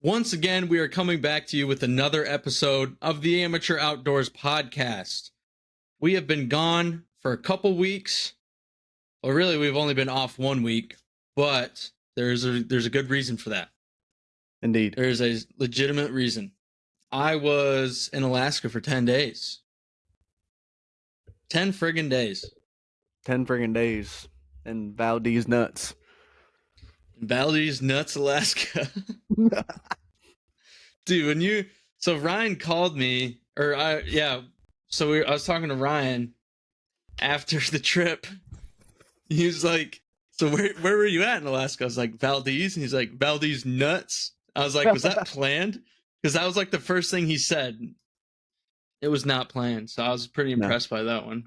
Once again, we are coming back to you with another episode of the Amateur Outdoors podcast. We have been gone for a couple weeks. Well, really, we've only been off 1 week, but there's a good reason for that. Indeed. There's a legitimate reason. I was in Alaska for 10 days. 10 friggin' days. 10 friggin' days. And Valdez nuts. Valdez nuts, Alaska. Dude, so Ryan called me, I was talking to Ryan after the trip. He was like, so where were you at in Alaska? I was like, Valdez. And he's like, Valdez nuts. I was like, was that planned? Because that was like the first thing he said. It was not planned. So I was pretty impressed by that one.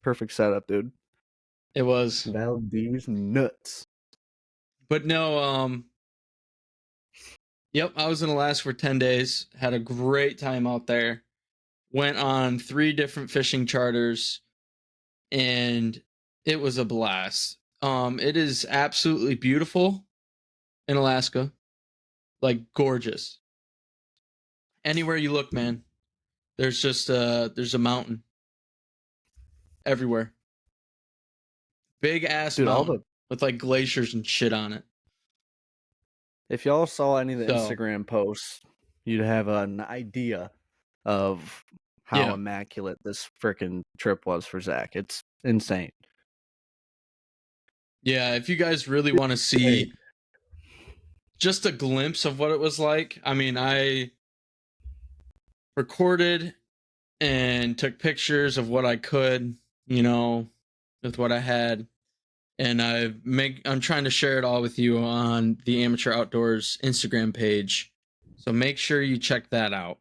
Perfect setup, dude. It was. Valdez nuts. But no, yep, I was in Alaska for 10 days. Had a great time out there. Went on 3 different fishing charters. And it was a blast. It is absolutely beautiful in Alaska. Like, gorgeous. Anywhere you look, man, there's just there's a mountain everywhere. Big ass mountain with like glaciers and shit on it. If y'all saw any of the Instagram posts, you'd have an idea of how immaculate this freaking trip was for Zach. It's insane. Yeah, if you guys really want to see just a glimpse of what it was like, I mean, I recorded and took pictures of what I could, with what I had. And I'm trying to share it all with you on the Amateur Outdoors Instagram page. So make sure you check that out.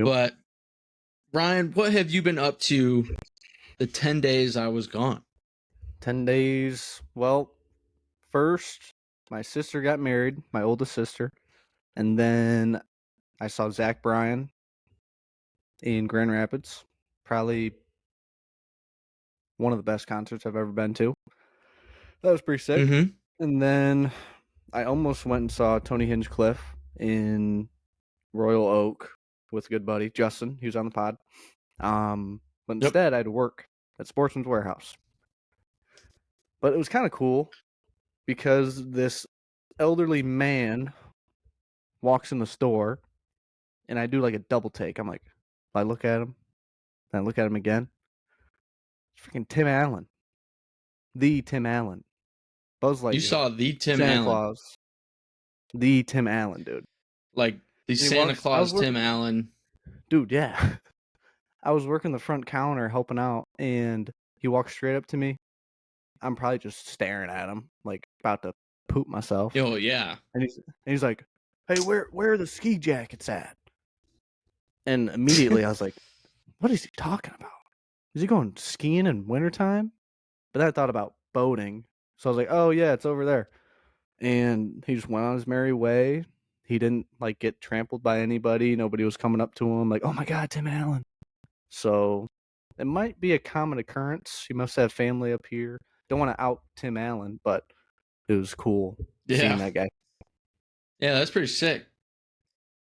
Yep. But Ryan, what have you been up to the 10 days I was gone? 10 days. Well, first, my sister got married, my oldest sister. And then I saw Zach Bryan in Grand Rapids. Probably one of the best concerts I've ever been to. That was pretty sick. Mm-hmm. And then I almost went and saw Tony Hinchcliffe in Royal Oak with a good buddy, Justin. He was on the pod. But instead, I had to work at Sportsman's Warehouse. But it was kind of cool because this elderly man walks in the store, and I do like a double take. I'm like, I look at him, then I look at him again. It's freaking Tim Allen. The Tim Allen. Buzz Lightyear. You saw the Tim Santa Allen. Claus. The Tim Allen, dude. Like the Santa Claus Tim Allen. Dude, yeah. I was working the front counter helping out, and he walked straight up to me. I'm probably just staring at him, like about to poop myself. Oh, yeah. And he's like, hey, where are the ski jackets at? And immediately I was like, what is he talking about? Is he going skiing in wintertime? But then I thought about boating. So I was like, oh, yeah, it's over there. And he just went on his merry way. He didn't, like, get trampled by anybody. Nobody was coming up to him like, oh, my God, Tim Allen. So it might be a common occurrence. He must have family up here. Don't want to out Tim Allen, but it was cool seeing that guy. Yeah, that's pretty sick.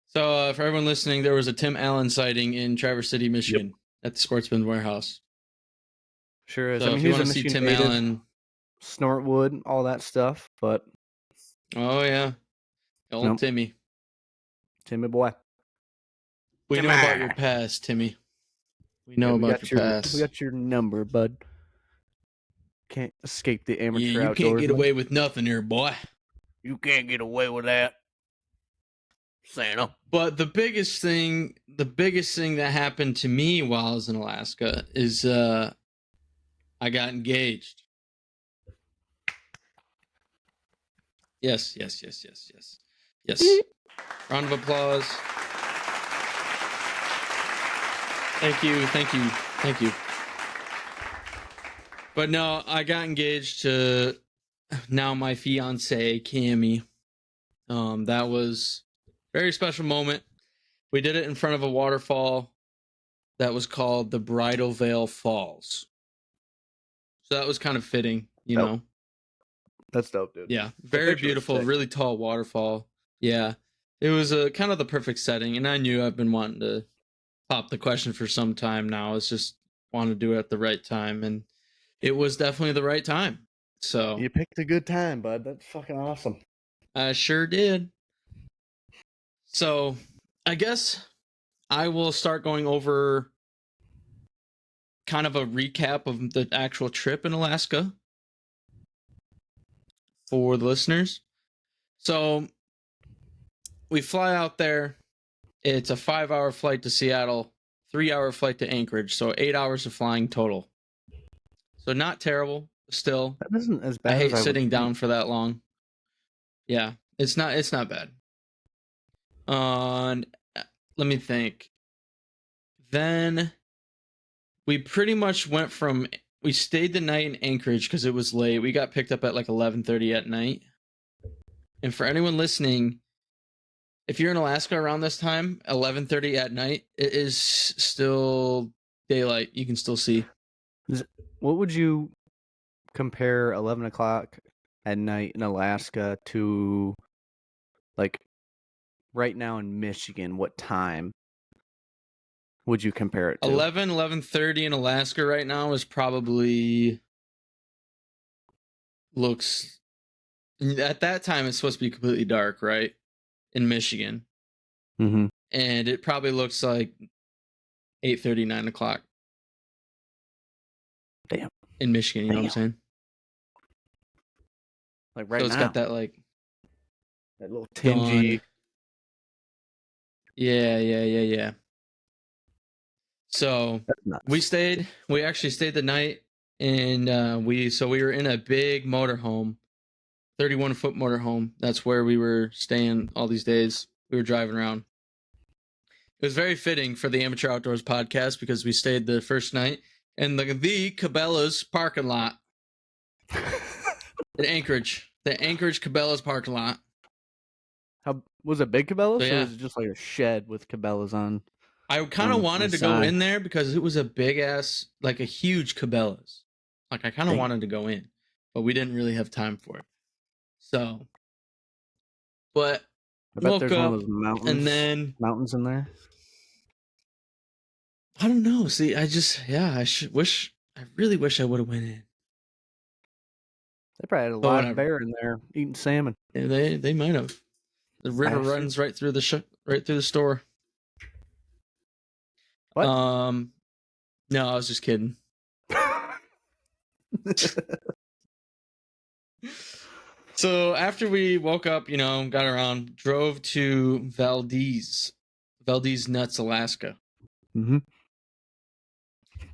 So for everyone listening, there was a Tim Allen sighting in Traverse City, Michigan at the Sportsman's Warehouse. Sure is. So if you want to see Tim Allen, Snortwood, all that stuff, but oh yeah, old Timmy boy. We know about your past, Timmy. We know about your past. We got your number, bud. Can't escape the amateur outdoors. You can't get away with nothing here, boy. You can't get away with that, Santa. But the biggest thing that happened to me while I was in Alaska is I got engaged. Yes. Round of applause. Thank you. But no, I got engaged to now my fiance, Cammie. That was a very special moment. We did it in front of a waterfall that was called the Bridal Veil Falls. So that was kind of fitting, you know. That's dope, dude. Yeah, very beautiful, really tall waterfall. Yeah. it was a kind of the perfect setting, and I knew I've been wanting to pop the question for some time now. It's just want to do it at the right time, and it was definitely the right time. So you picked a good time, bud. That's fucking awesome. I sure did. So I guess I will start going over kind of a recap of the actual trip in Alaska for the listeners. So we fly out there. It's a 5-hour flight to Seattle, 3-hour flight to Anchorage. So 8 hours of flying total. So not terrible. Still, That isn't as I bad as hate I would sitting think. down for that long. Yeah, it's not bad. On let me think. Then we pretty much went from we stayed the night in Anchorage because it was late. We got picked up at like 11:30 at night. And for anyone listening, if you're in Alaska around this time, 11:30 at night, it is still daylight. You can still see. What would you compare 11 o'clock at night in Alaska to, like, right now in Michigan? What time would you compare it to? 11:30 in Alaska right now is probably looks at that time it's supposed to be completely dark, right? In Michigan. Mm-hmm. And it probably looks like 8:30, 9 o'clock. Damn. In Michigan, you know what I'm saying? Like right so it's now. got that like That little dawn. tingy. Yeah. So That's nuts. we actually stayed the night, and we were in a big motorhome, 31-foot motorhome. That's where we were staying all these days. We were driving around. It was very fitting for the Amateur Outdoors podcast because we stayed the first night in the Cabela's parking lot in Anchorage. The Anchorage Cabela's parking lot. How was it? Big Cabela's, So, yeah. or was it just like a shed with Cabela's on? I kind of wanted to go in there because it was a big ass, like a huge Cabela's. Like I kind of wanted to go in, but we didn't really have time for it. So, but I bet woke there's up one of those mountains in there. I don't know. See, I really wish I would have went in. They probably had a live bear in there eating salmon. Yeah, they might have. The river runs right through the store. What? No, I was just kidding. So after we woke up, got around, drove to Valdez Nuts, Alaska. Mm-hmm.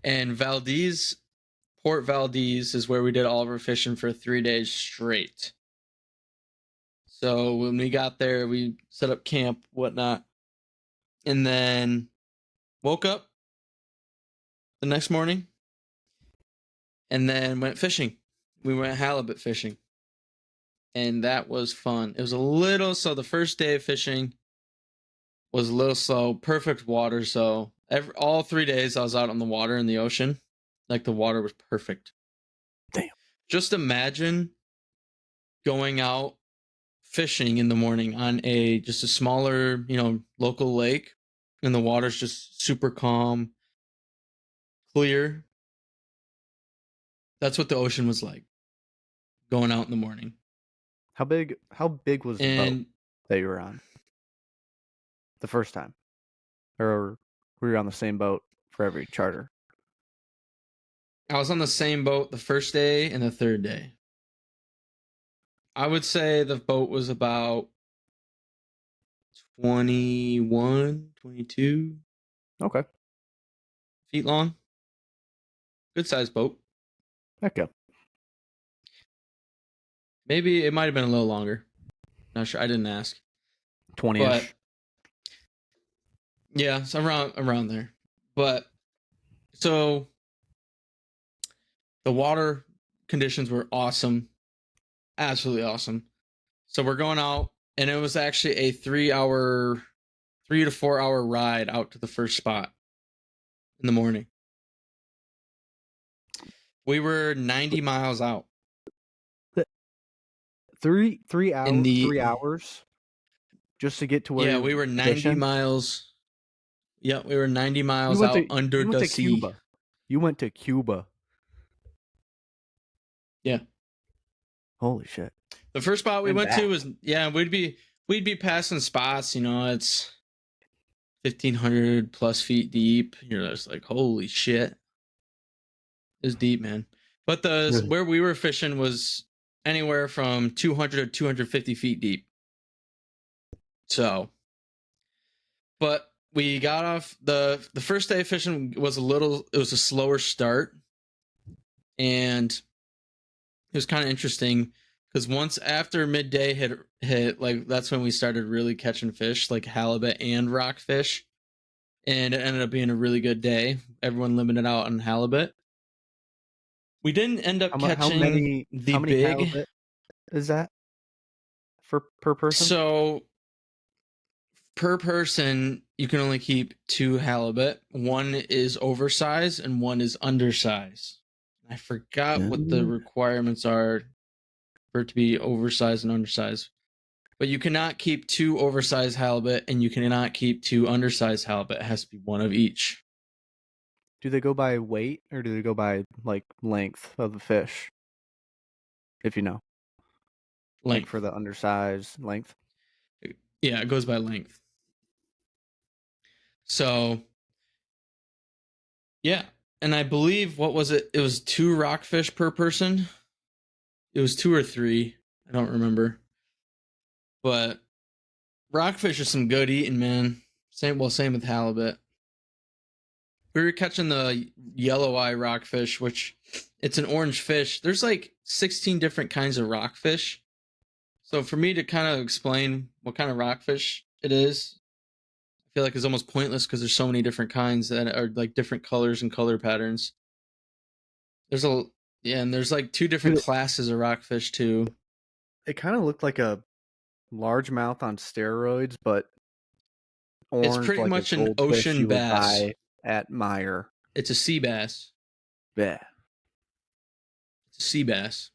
And Port Valdez is where we did all of our fishing for 3 days straight. So when we got there, we set up camp, whatnot, and then woke up the next morning and then went fishing. We went halibut fishing. And that was fun. It was the first day of fishing was a little slow, perfect water. So all 3 days I was out on the water in the ocean. Like the water was perfect. Damn. Just imagine going out fishing in the morning on just a smaller, local lake, and the water's just super calm, clear. That's what the ocean was like going out in the morning. How big was the boat that you were on the first time? Or were you on the same boat for every charter? I was on the same boat the first day and the third day. I would say the boat was about 21, 22 feet long. Good sized boat. Heck yeah. Maybe it might have been a little longer. Not sure. I didn't ask. 20-ish. Yeah, it's around there. But so the water conditions were awesome. Absolutely awesome. So we're going out, and it was actually a 3 to 4 hour ride out to the first spot in the morning. We were 90 miles out. 3 hours? 3 hours? just to get to where? Yeah, we were 90 fishing? miles. Yeah, we were 90 You miles went out to under you went the to sea. Cuba. You went to Cuba. Yeah. Holy shit. The first spot we And went back. to was we'd be passing spots, it's 1,500 plus feet deep. You're just like, holy shit. It's deep, man. But where we were fishing was anywhere from 200 to 250 feet deep. So, but we got off the first day of fishing was it was a slower start, and it was kind of interesting because once after midday hit, like that's when we started really catching fish, like halibut and rockfish, and it ended up being a really good day. Everyone limited out on halibut. We didn't end up catching how many big. halibut is that per person? So per person, you can only keep 2 halibut. One is oversized and one is undersized. I forgot what the requirements are for it to be oversized and undersized. But you cannot keep 2 oversized halibut and you cannot keep 2 undersized halibut. It has to be one of each. Do they go by weight or do they go by like length of the fish? If you know. Length. Like for the undersized length? Yeah, it goes by length. So, yeah. And I believe, what was it? It was 2 rockfish per person. It was 2 or 3. I don't remember. But rockfish are some good eating, man. Same with halibut. We were catching the yellow eye rockfish, which it's an orange fish. There's like 16 different kinds of rockfish. So for me to kind of explain what kind of rockfish it is, I feel like it's almost pointless because there's so many different kinds that are like different colors and color patterns. And there's like 2 different classes of rockfish too. It kind of looked like a largemouth on steroids, but orange. It's pretty like much a an ocean you would bass. buy at Meijer. It's a sea bass. Yeah. It's a sea bass.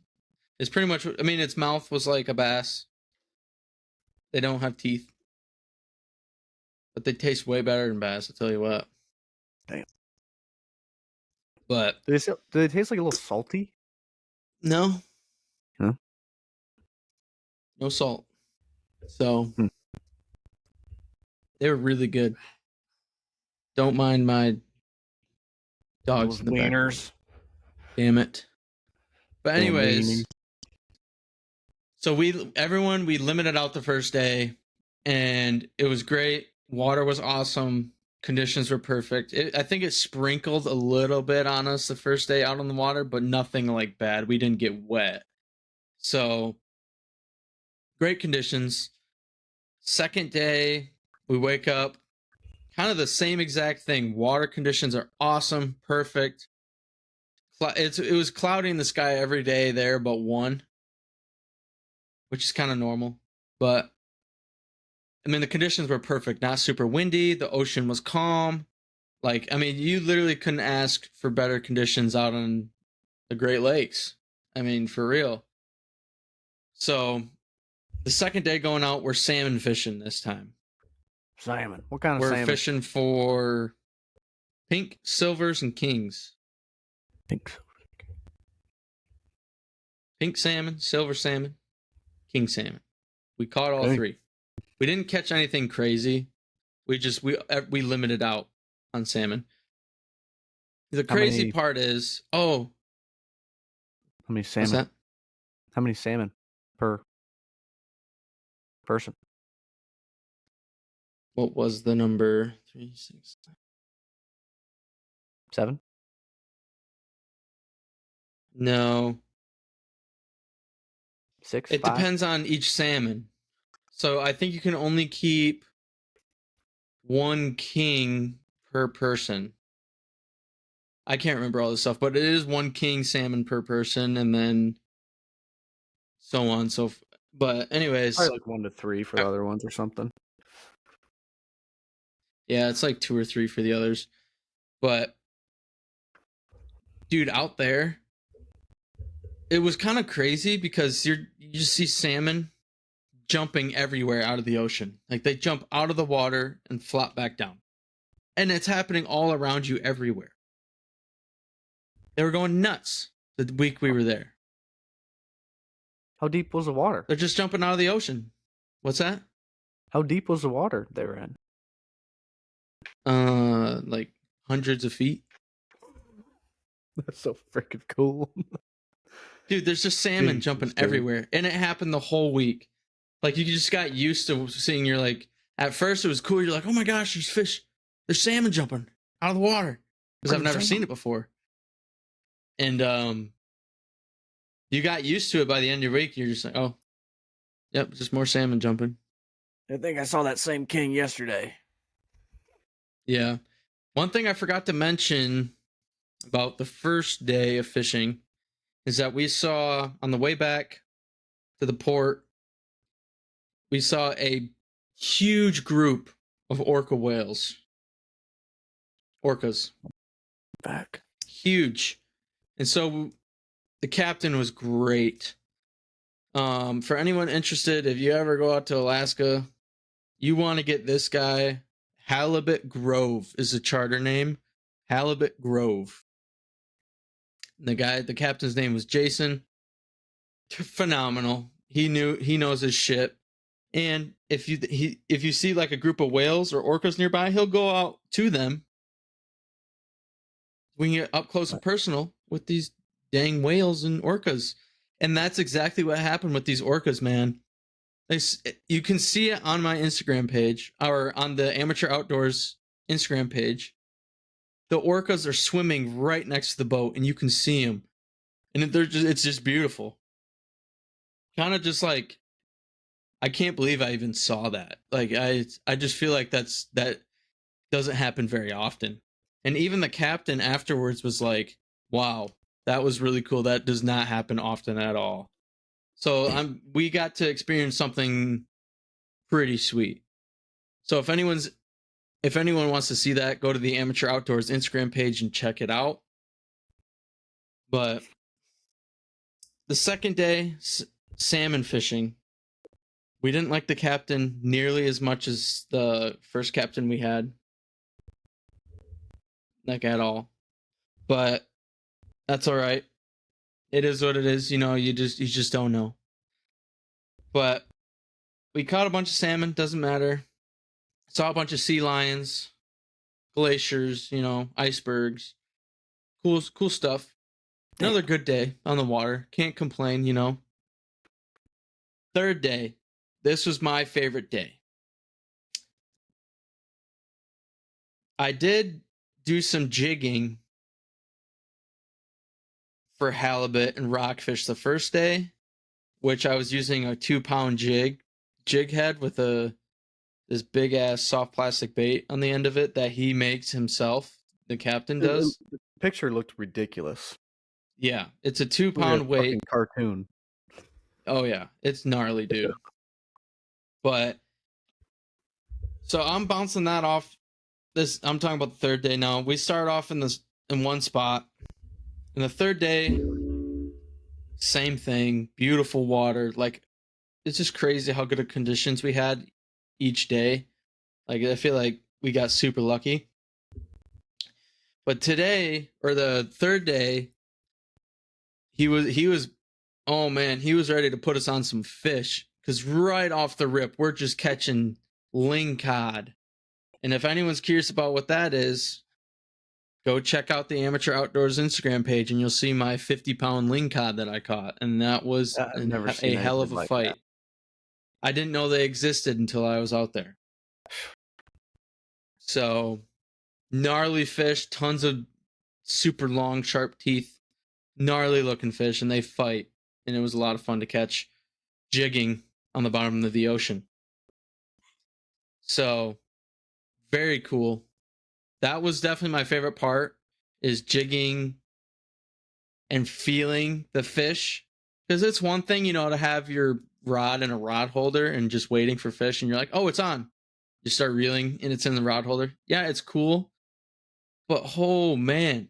It's pretty much, I mean, its mouth was like a bass. They don't have teeth. But they taste way better than bass, I'll tell you what. Damn. But do they taste like a little salty? No. Huh? No salt. So they were really good. Don't mind my dogs in the wieners. Damn it. But anyways, so we limited out the first day, and it was great. Water was awesome. Conditions were perfect. I think it sprinkled a little bit on us the first day out on the water, but nothing like bad. We didn't get wet. So great conditions. Second day, we wake up, kind of the same exact thing. Water conditions are awesome, perfect. It was cloudy in the sky every day there but one, which is kind of normal. But I mean, the conditions were perfect. Not super windy. The ocean was calm. Like, I mean, you literally couldn't ask for better conditions out on the Great Lakes. I mean, for real. So the second day going out, we're salmon fishing this time. Salmon. What kind of We're salmon? We're fishing for pink, silvers, and kings. Pink salmon, silver salmon, king salmon. We caught all 3. We didn't catch anything crazy. We limited out on salmon. The crazy part is, how many salmon? What's that? How many salmon per person? What was the number? 3, 6, 7? No. 6, It 5? depends on each salmon. So I think you can only keep 1 king per person. I can't remember all this stuff, but it is 1 king salmon per person, and then so on. But anyways, probably like 1 to 3 for the other ones or something. Yeah, it's like 2 or 3 for the others. But dude, out there, it was kind of crazy because you just see salmon jumping everywhere out of the ocean. Like they jump out of the water and flop back down. And it's happening all around you everywhere. They were going nuts the week we were there. How deep was the water? They're just jumping out of the ocean. What's that? How deep was the water they were in? Like hundreds of feet. That's so freaking cool. Dude, there's just salmon jumping everywhere. And it happened the whole week. Like you just got used to seeing, you're like, at first it was cool. You're like, oh my gosh, there's fish. There's salmon jumping out of the water. Because I've never seen it before. And you got used to it by the end of your week. You're just like, oh, yep, just more salmon jumping. I think I saw that same king yesterday. Yeah. One thing I forgot to mention about the first day of fishing is that we saw on the way back to the port, we saw a huge group of orca whales. Orcas. Back. Huge. And so the captain was great. For anyone interested, if you ever go out to Alaska, you want to get this guy. Halibut Grove is the charter name. Halibut Grove. The captain's name was Jason. Phenomenal. He knows his shit. And if you see like a group of whales or orcas nearby, he'll go out to them. We can get up close and personal with these dang whales and orcas. And that's exactly what happened with these orcas, man. You can see it on my Instagram page or on the Amateur Outdoors Instagram page. The orcas are swimming right next to the boat and you can see them. And it's just beautiful. Kind of just like, I can't believe I even saw that. Like I just feel like that doesn't happen very often. And even the captain afterwards was like, wow, that was really cool. That does not happen often at all. So we got to experience something pretty sweet. So if anyone wants to see that, go to the Amateur Outdoors Instagram page and check it out. But the second day, salmon fishing. We didn't like the captain nearly as much as the first captain we had. Like at all. But that's all right. It is what it is. You know, you just don't know. But we caught a bunch of salmon. Doesn't matter. Saw a bunch of sea lions, glaciers, you know, icebergs. Cool stuff. Another good day on the water. Can't complain, you know. Third day. This was my favorite day. I did do some jigging for halibut and rockfish the first day, which I was using a 2-pound jig head with this big ass soft plastic bait on the end of it that he makes himself. The captain does. The picture looked ridiculous. Yeah, it's a 2-pound weight. Cartoon. Oh yeah, it's gnarly, dude. But so I'm bouncing that off. I'm talking about the third day now. We start off in one spot. And the third day, same thing. Beautiful water. Like, it's just crazy how good of conditions we had each day. Like, I feel like we got super lucky. But today, or the third day, he was oh man, he was ready to put us on some fish. Because right off the rip, we're just catching lingcod. And if anyone's curious about what that is, go check out the Amateur Outdoors Instagram page and you'll see my 50-pound lingcod that I caught. And that was a hell of a fight. That. I didn't know they existed until I was out there. So, gnarly fish, tons of super long, sharp teeth, gnarly looking fish, and they fight. And it was a lot of fun to catch jigging on the bottom of the ocean. So, very cool. That was definitely my favorite part, is jigging and feeling the fish. Because it's one thing, you know, to have your rod in a rod holder and just waiting for fish, and you're like, oh, it's on. You start reeling and it's in the rod holder. Yeah, it's cool. But oh man,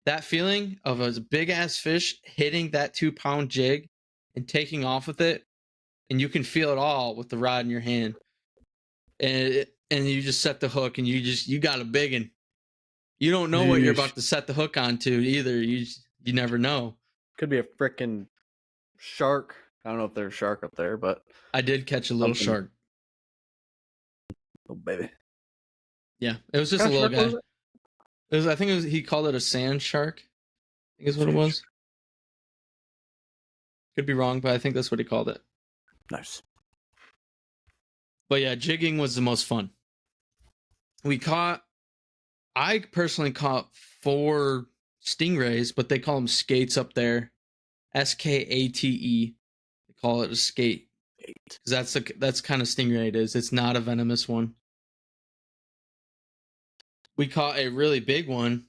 that feeling of a big ass fish hitting that 2-pound jig and taking off with it and you can feel it all with the rod in your hand. And you just set the hook, and you got a big one. You don't know what you're about to set the hook onto either. You never know. Could be a freaking shark. I don't know if there's a shark up there, but I did catch a little shark. Oh baby. Yeah, it was just a little guy. I think he called it a sand shark. I think is what it was. Could be wrong, but I think that's what he called it. Nice. But yeah, jigging was the most fun. I personally caught 4 stingrays, but they call them skates up there. Skate. They call it a skate. Because that's kind of stingray it is. It's not a venomous one. We caught a really big one.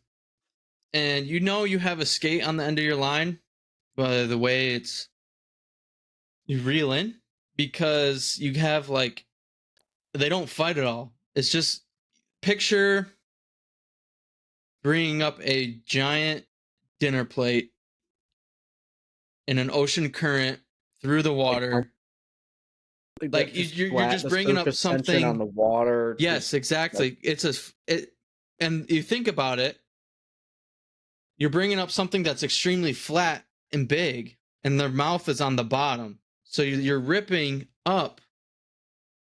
And you have a skate on the end of your line by the way you reel in, because you have they don't fight at all. It's just picture bringing up a giant dinner plate in an ocean current through the water. You're just bringing up something on the water. Yes, exactly. And you think about it, you're bringing up something that's extremely flat and big, and their mouth is on the bottom. So you're ripping up.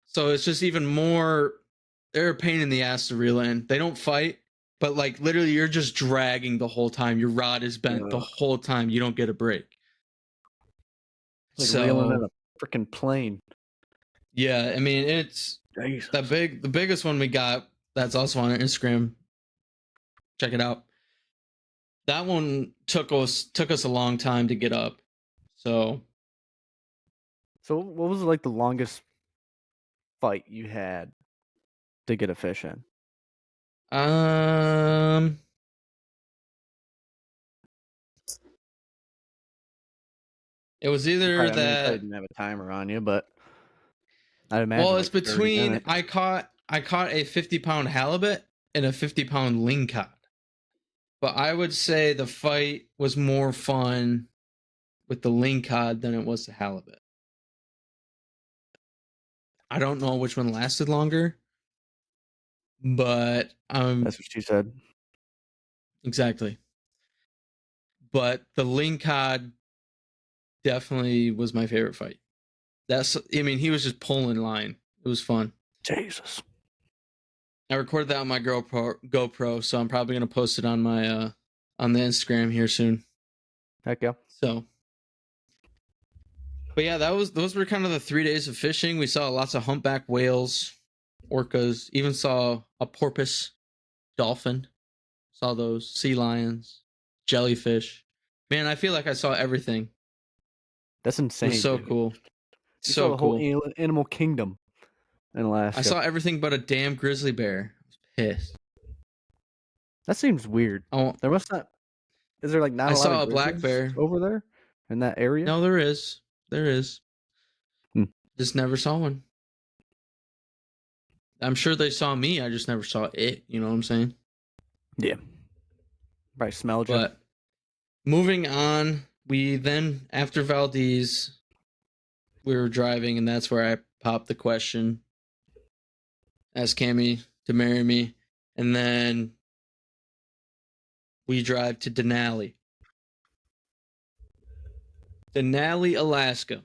So it's just even more. They're a pain in the ass to reel in. They don't fight, but literally you're just dragging the whole time. Your rod is bent the whole time. You don't get a break. Reeling in a freaking plane. Yeah, I mean it's the biggest one we got. That's also on Instagram. Check it out. That one took us a long time to get up. So what was the longest fight you had to get a fish in? It was either that. I didn't have a timer on you, but I'd imagine. Well, it's between I caught a 50-pound halibut and a 50-pound lingcod. But I would say the fight was more fun with the lingcod than it was the halibut. I don't know which one lasted longer, but that's what she said. Exactly. But the lingcod definitely was my favorite fight. He was just pulling line. It was fun. Jesus. I recorded that on my GoPro, so I'm probably gonna post it on my on the Instagram here soon. Heck yeah. So, but yeah, those were kind of the 3 days of fishing. We saw lots of humpback whales, orcas, even saw a porpoise, dolphin, saw those, sea lions, jellyfish. Man, I feel like I saw everything. That's insane. It was so cool. You saw the whole animal kingdom in Alaska. I saw everything but a damn grizzly bear. I was pissed. That seems weird. There must not. Is there not? I saw a black bear over there in that area. No, there is. There is. Just never saw one. I'm sure they saw me. I just never saw it. You know what I'm saying? Yeah. Probably smelled you. But moving on, we then after Valdez, we were driving, and that's where I popped the question. Asked Cammie to marry me, and then we drive to Denali, Alaska.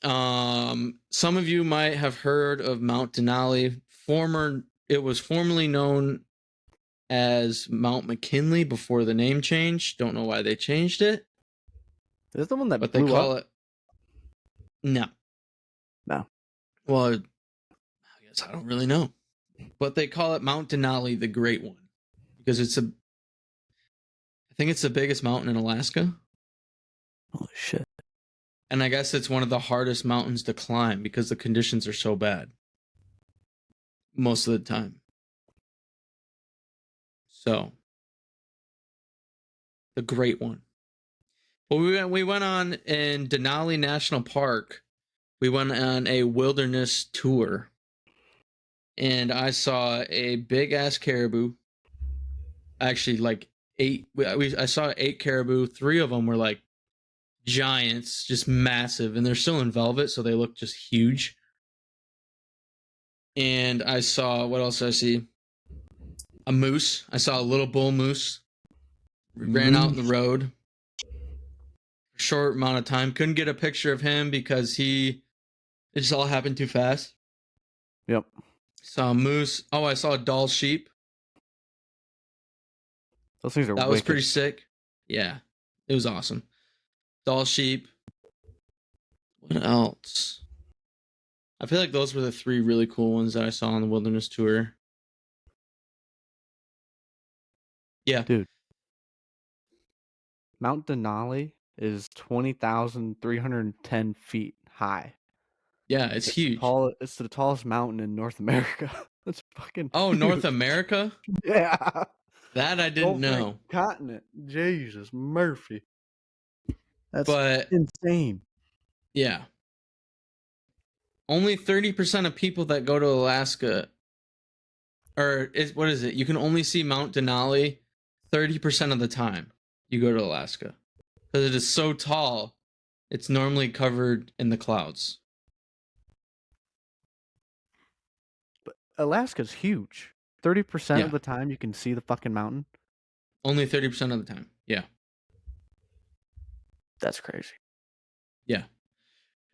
Some of you might have heard of Mount Denali. It was formerly known as Mount McKinley before the name change. Don't know why they changed it. Is this the one that but they call it? No. Well, I guess I don't really know. But they call it Mount Denali, the Great One, because I think it's the biggest mountain in Alaska. Holy shit. And I guess it's one of the hardest mountains to climb because the conditions are so bad most of the time. So, the Great One. Well, we went on in Denali National Park. We went on a wilderness tour. And I saw a big ass caribou. Actually, 8. I saw 8 caribou. 3 of them were giants, just massive, and they're still in velvet, so they look just huge. And I saw, what else did I see? A moose. I saw a little bull moose. Ran out in the road. Short amount of time. Couldn't get a picture of him because it just all happened too fast. Yep. Saw a moose. Oh, I saw a Dall sheep. Those things are That wicked. was pretty sick. Yeah, it was awesome. Dall sheep. What else? I feel like those were the 3 really cool ones that I saw on the wilderness tour. Yeah. Dude. Mount Denali is 20,310 feet high. Yeah, it's huge. It's the tallest mountain in North America. That's fucking huge. North huge. America? Yeah. That I didn't know. Continent. Jesus Murphy. That's but insane. Yeah. Only 30% of people that go to Alaska, what is it? You can only see Mount Denali 30% of the time you go to Alaska. Because it is so tall, it's normally covered in the clouds. But Alaska's huge. 30% of the time you can see the fucking mountain. Only 30% of the time. Yeah. That's crazy. Yeah.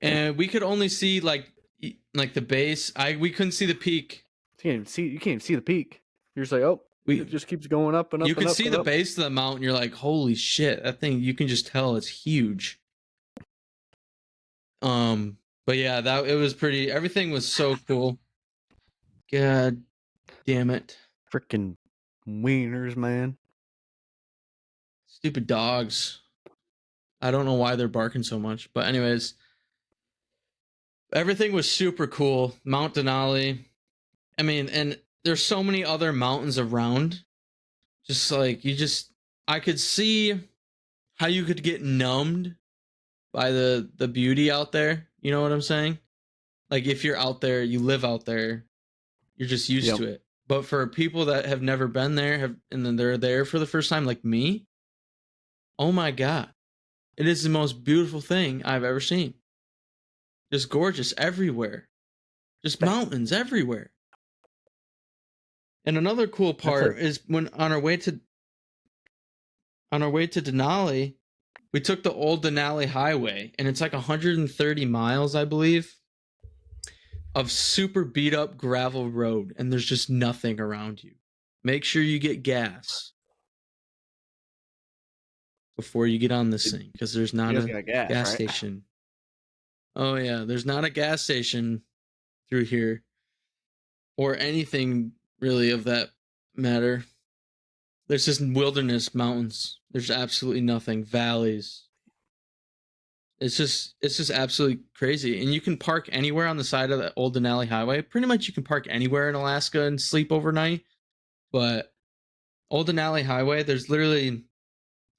And we could only see like the base. We couldn't see the peak. You can't even see the peak. You're just like, oh, it just keeps going up and up. You can and up see and the up. base of the mountain. You're like, holy shit, that thing! You can just tell it's huge. But yeah, it was pretty. Everything was so cool. God damn it! Freaking wieners, man. Stupid dogs. I don't know why they're barking so much, but anyways, everything was super cool. Mount Denali. I mean, and there's so many other mountains around. Just like I could see how you could get numbed by the beauty out there. You know what I'm saying? Like if you're out there, you live out there, you're just used to it. But for people that have never been there, and then they're there for the first time, like me, oh my god, it is the most beautiful thing I've ever seen. Just gorgeous everywhere, just mountains everywhere. And another cool part is when on our way to Denali, we took the old Denali Highway, and it's like 130 miles, I believe, of super beat up gravel road, and there's just nothing around you. Make sure you get gas before you get on this thing, because there's not a gas station. Oh yeah, there's not a gas station through here, or anything really of that matter. There's just wilderness mountains. There's absolutely nothing. Valleys. It's just absolutely crazy. And you can park anywhere on the side of the old Denali Highway. Pretty much you can park anywhere in Alaska and sleep overnight. But old Denali Highway, there's literally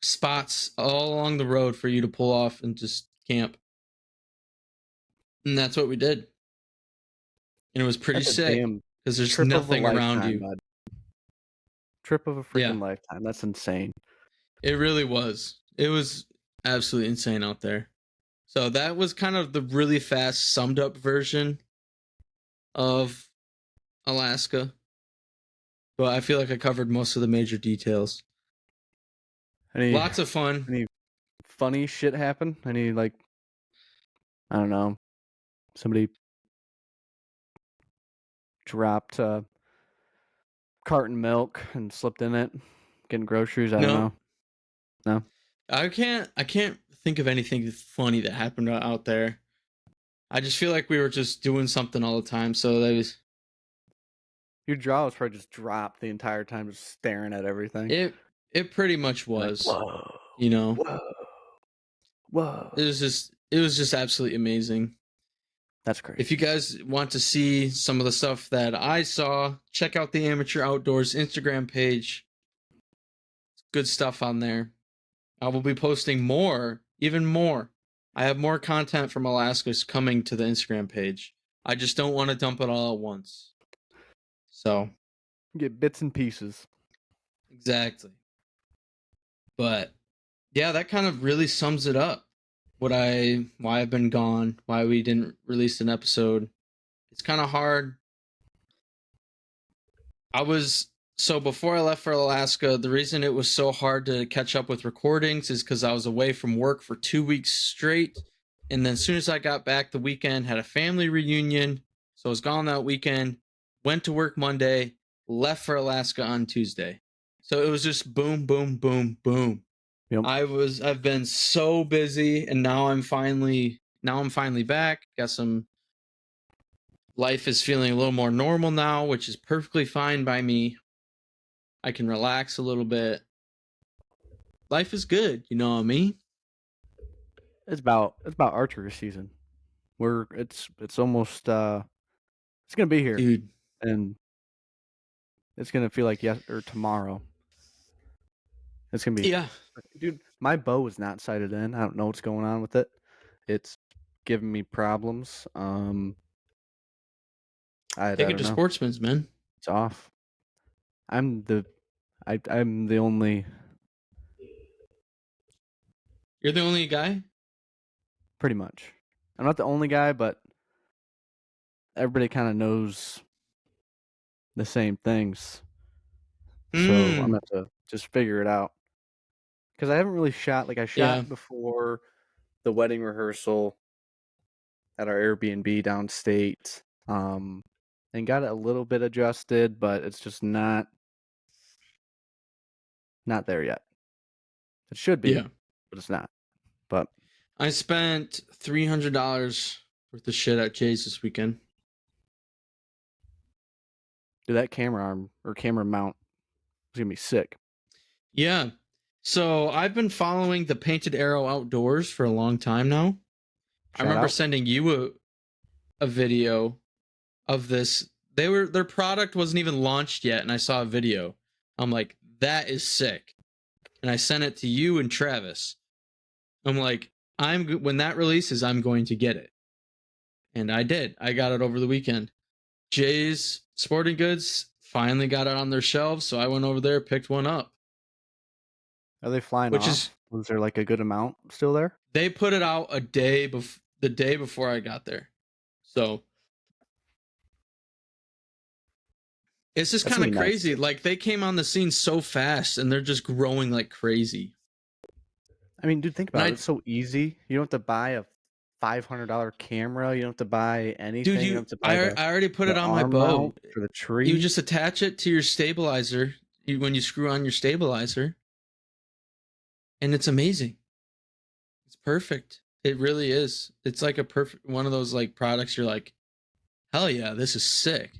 spots all along the road for you to pull off and just camp. And that's what we did. And it was pretty sick because there's nothing around you. Bud. Trip of a freaking lifetime. That's insane. It really was. It was absolutely insane out there. So that was kind of the really fast summed up version of Alaska. But I feel like I covered most of the major details. Lots of fun. Any funny shit happen? Any, like, I don't know, somebody dropped a carton milk and slipped in it, getting groceries? I don't know. No. I can't think of anything funny that happened out there. I just feel like we were just doing something all the time. So that was. Your jaw was probably just dropped the entire time, just staring at everything. It pretty much was. Like, whoa, you know. Whoa. It was just absolutely amazing. That's crazy. If you guys want to see some of the stuff that I saw, check out the Amateur Outdoors Instagram page. Good stuff on there. I will be posting even more. I have more content from Alaska coming to the Instagram page. I just don't want to dump it all at once. So. Get bits and pieces. Exactly. But, yeah, that kind of really sums it up. why I've been gone, why we didn't release an episode. It's kind of hard. So before I left for Alaska, the reason it was so hard to catch up with recordings is because I was away from work for 2 weeks straight. And then as soon as I got back the weekend, had a family reunion. So I was gone that weekend, went to work Monday, left for Alaska on Tuesday. So it was just boom, boom, boom, boom. Yep. I've been so busy, and now I'm finally back. Got some life is feeling a little more normal now, which is perfectly fine by me. I can relax a little bit. Life is good, you know what I mean? It's about archery season. It's almost it's gonna be here, Dude. and it's gonna feel like tomorrow. It's gonna be dude. My bow is not sighted in. I don't know what's going on with it. It's giving me problems. Take it to Sportsman's, man. It's off. I'm the only. You're the only guy? Pretty much. I'm not the only guy, but everybody kind of knows the same things. So I'm gonna have to just figure it out. Because I haven't really shot. Like I shot before the wedding rehearsal at our Airbnb downstate. And got it a little bit adjusted, but it's just not there yet. It should be, but it's not. But I spent $300 worth of shit at Jay's this weekend. Dude, that camera arm or camera mount is gonna be sick. Yeah. So I've been following the Painted Arrow Outdoors for a long time now. I remember sending you a video of this. Their product wasn't even launched yet, and I saw a video. I'm like, that is sick. And I sent it to you and Travis. I'm like, when that releases, I'm going to get it. And I did. I got it over the weekend. Jay's Sporting Goods finally got it on their shelves, so I went over there, picked one up. Are they flying off? Was there like a good amount still there? They put it out the day before I got there. So it's just kind of crazy. Nice. Like they came on the scene so fast and they're just growing like crazy. I mean, dude, think about it. It's so easy. You don't have to buy a $500 camera. You don't have to buy anything. Dude, you don't have to buy I already put it on my bow for the tree. You just attach it to your stabilizer when you screw on your stabilizer. And it's amazing. It's perfect. It really is. It's like a perfect one of those like products you're like, hell yeah, this is sick.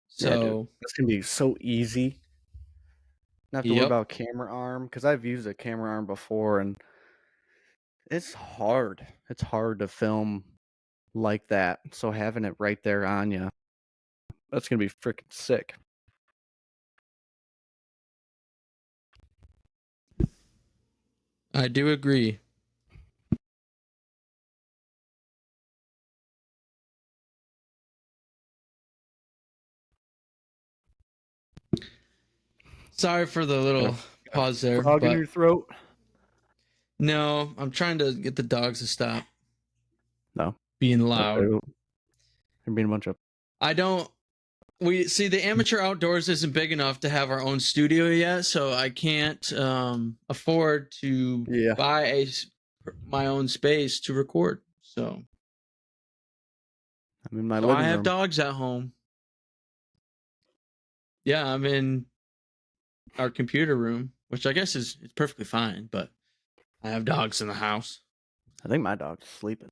So yeah, dude, that's gonna be so easy. Not have to worry about camera arm, because I've used a camera arm before and it's hard. It's hard to film like that. So having it right there on you, that's gonna be freaking sick. I do agree. Sorry for the little pause there. Frog in your throat? No, I'm trying to get the dogs to stop. No. Being loud. They're being a bunch of. We see the amateur outdoors isn't big enough to have our own studio yet, so I can't afford to buy my own space to record. So I'm in my living room. I have dogs at home. Yeah, I'm in our computer room, which I guess is perfectly fine, but I have dogs in the house. I think my dog's sleeping.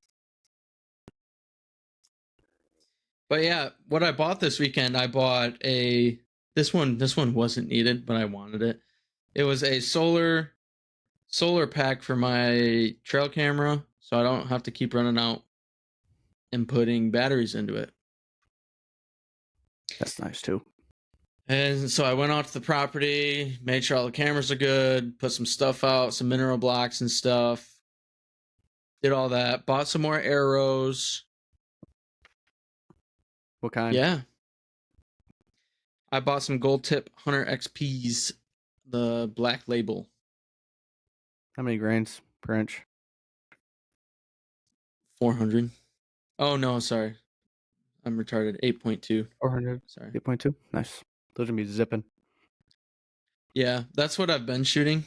But yeah, what I bought this weekend, I bought this one wasn't needed, but I wanted it. It was a solar pack for my trail camera, so I don't have to keep running out and putting batteries into it. That's nice too. And so I went out to the property, made sure all the cameras are good, put some stuff out, some mineral blocks and stuff. Did all that, bought some more arrows. What kind? Yeah. I bought some gold tip Hunter XPs, the black label. How many grains per inch? 400. Oh no, sorry. I'm retarded. 8.2. 400. Sorry. 8.2. Nice. Those are gonna be zipping. Yeah, that's what I've been shooting.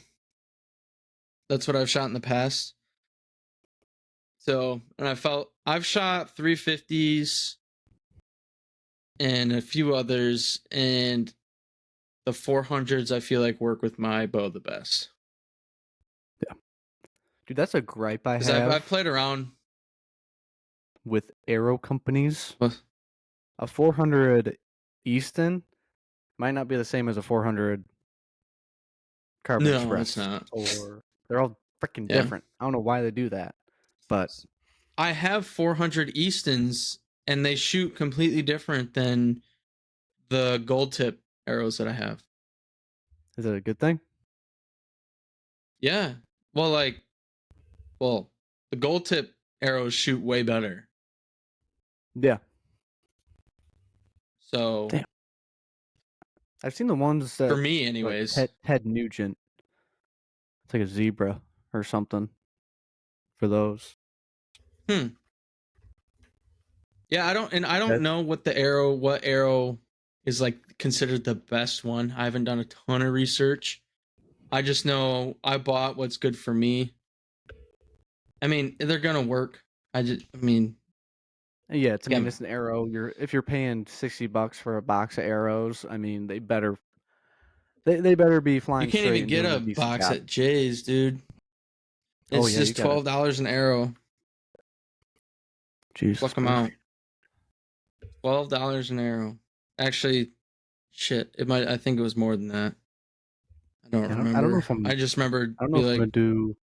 That's what I've shot in the past. So, and I've shot 350s and a few others, and the 400s I feel like work with my bow the best. Yeah. Dude, that's a gripe I Because have I've played around with arrow companies. with. A 400 Easton might not be the same as a 400 Carbon No, Express. it's not. Or they're all freaking Yeah. different. I don't know why they do that, but I have 400 Eastons, and they shoot completely different than the gold tip arrows that I have. is it a good thing? Yeah. Well, the gold tip arrows shoot way better. Yeah. So, Damn. I've seen the ones that for me, like anyways. Ted Nugent. It's like a zebra or something for those. Yeah, I don't know what arrow is like considered the best one. I haven't done a ton of research. I just know I bought what's good for me. I mean, they're gonna work. Yeah, it's Yeah. it's an arrow. If you're paying $60 for a box of arrows, I mean they better be You flying can't straight even and get doing a a decent box job. at Jay's, dude. Oh It's yeah, you just got it. $12 an arrow. Jesus Pluck them out. $12 an arrow. Actually, shit. I think it was more than that. I don't remember. I don't know if I just remembered. I'm gonna do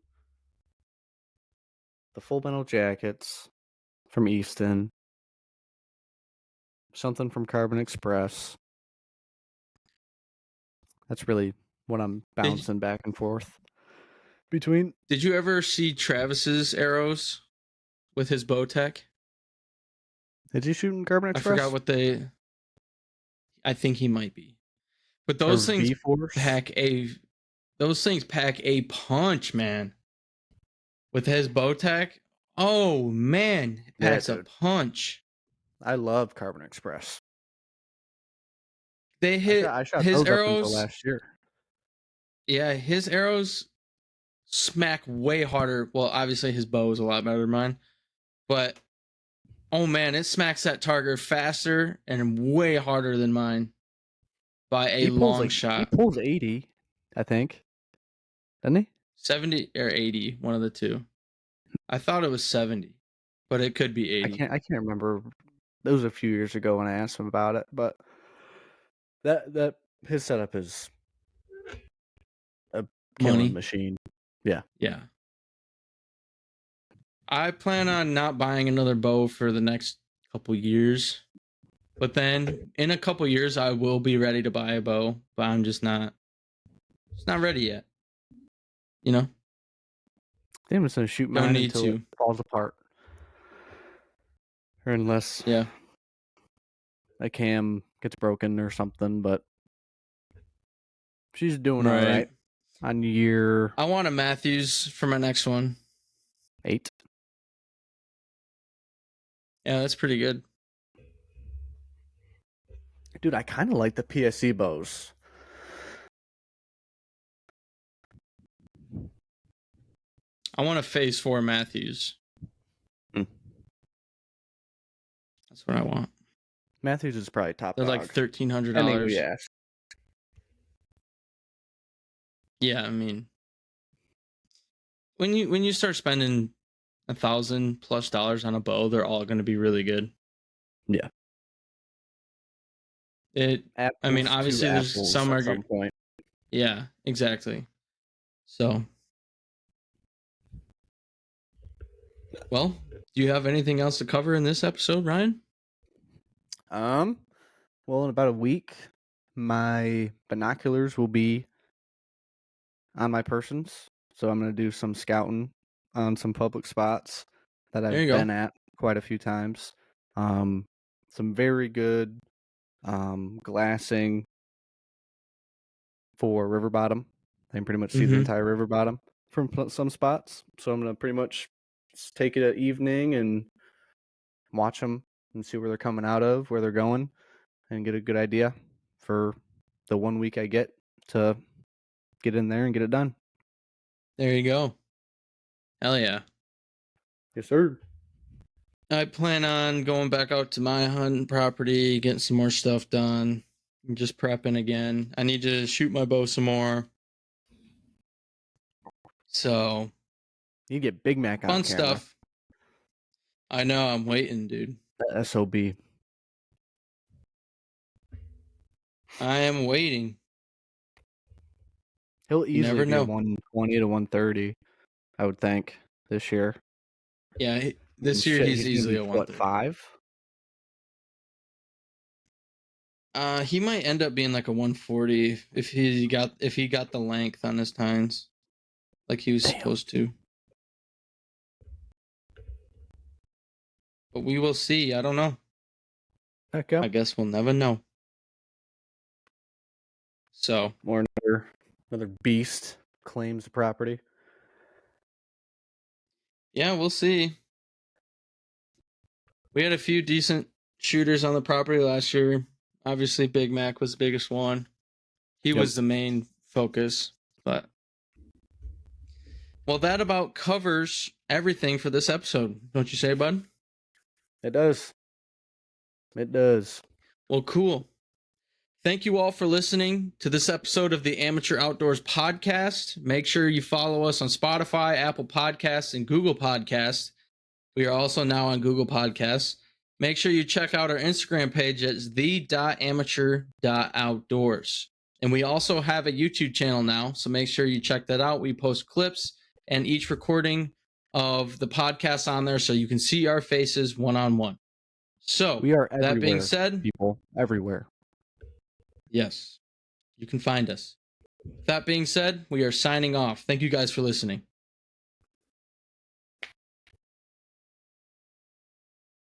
the full metal jackets from Easton, something from Carbon Express. That's really what I'm bouncing back and forth between. Did you ever see Travis's arrows with his Bowtech? Did you shoot in Carbon I Express? forgot what they. I think he might be, but Or those things V-Force? pack a punch, man. With his Bowtech, oh man, it Yeah, packs a dude. punch. I love Carbon Express. They hit I shot his those up until arrows. last year. Yeah, his arrows smack way harder. Well, obviously his bow is a lot better than mine, but oh man, it smacks that target faster and way harder than mine by a long shot. He pulls 80, I think. Doesn't he? 70 or 80, one of the two. I thought it was 70, but it could be 80. I can't remember. It was a few years ago when I asked him about it, but that his setup is a killing machine. Yeah. Yeah. I plan on not buying another bow for the next couple years. But then in a couple years I will be ready to buy a bow, but I'm just not ready yet. You know? I'm just gonna shoot mine until it falls apart. Or unless a cam gets broken or something, but she's doing all right. On year I want a Matthews for my next one. 8. Yeah, that's pretty good. Dude, I kind of like the PSC bows. I want a Phase 4 Matthews. That's what I want. Matthews is probably top They're dog. like $1,300. Yeah. Yeah, I mean, when you start spending $1,000+ on a bow, they're all going to be really good. Yeah. I mean, obviously there's some at some point. Yeah, exactly. So, well, do you have anything else to cover in this episode, Ryan? Well, in about a week, my binoculars will be on my persons. So I'm going to do some scouting on some public spots that I've been at quite a few times. Some very good glassing for river bottom. I can pretty much see the entire river bottom from some spots. So I'm going to pretty much take it an evening and watch them and see where they're coming out of, where they're going, and get a good idea for the 1 week I get to get in there and get it done. There you go. Hell yeah. Yes, sir. I plan on going back out to my hunting property, getting some more stuff done, and just prepping again. I need to shoot my bow some more. So you get Big Mac on fun camera. Stuff. I know. I'm waiting, dude. The SOB. I am waiting. He'll easily be know. 120 to 130, I would think, this year. Yeah, this year he's easily a 130. 5? He might end up being like a 140 if he got the length on his tines, like he was supposed to. But we will see. I don't know. Heck yeah. I guess we'll never know. So, or another beast claims the property. Yeah, we'll see. We had a few decent shooters on the property last year. Obviously, Big Mac was the biggest one. He was the main focus, but well, that about covers everything for this episode. Don't you say, bud? It does. It does. Well, cool. Thank you all for listening to this episode of the Amateur Outdoors Podcast. Make sure you follow us on Spotify, Apple Podcasts, and Google Podcasts. We are also now on Google Podcasts. Make sure you check out our Instagram page at the.amateur.outdoors. And we also have a YouTube channel now, so make sure you check that out. We post clips and each recording of the podcast on there so you can see our faces one-on-one. So, we are everywhere, that being said, people, everywhere. Yes, you can find us. That being said, we are signing off. Thank you guys for listening.